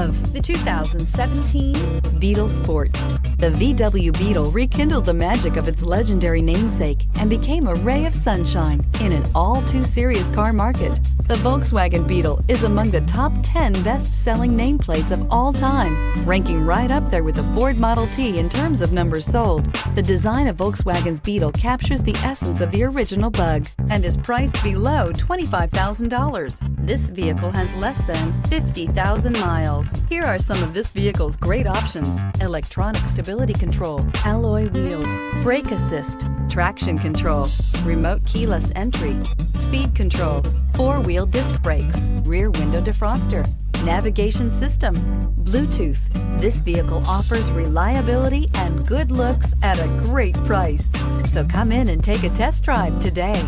of the 2017 Beetle Sport. The VW Beetle rekindled the magic of its legendary namesake and became a ray of sunshine in an all-too-serious car market. The Volkswagen Beetle is among the top 10 best-selling nameplates of all time, ranking right up there with the Ford Model T in terms of numbers sold. The design of Volkswagen's Beetle captures the essence of the original bug and is priced below $25,000. This vehicle has less than 50,000 miles. Here are some of this vehicle's great options: electronic stability control, alloy wheels, brake assist, traction control, remote keyless entry, speed control, four-wheel disc brakes, rear window defroster, navigation system, Bluetooth. This vehicle offers reliability and good looks at a great price. So come in and take a test drive today.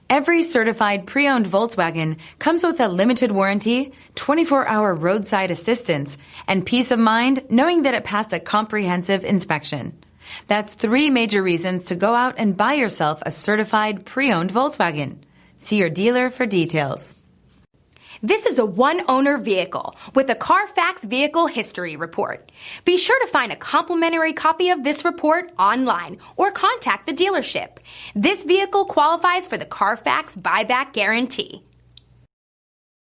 Every certified pre-owned Volkswagen comes with a limited warranty, 24-hour roadside assistance, and peace of mind knowing that it passed a comprehensive inspection. That's 3 major reasons to go out and buy yourself a certified pre-owned Volkswagen. See your dealer for details. This is a one-owner vehicle with a CARFAX Vehicle History Report. Be sure to find a complimentary copy of this report online or contact the dealership. This vehicle qualifies for the CARFAX Buyback Guarantee.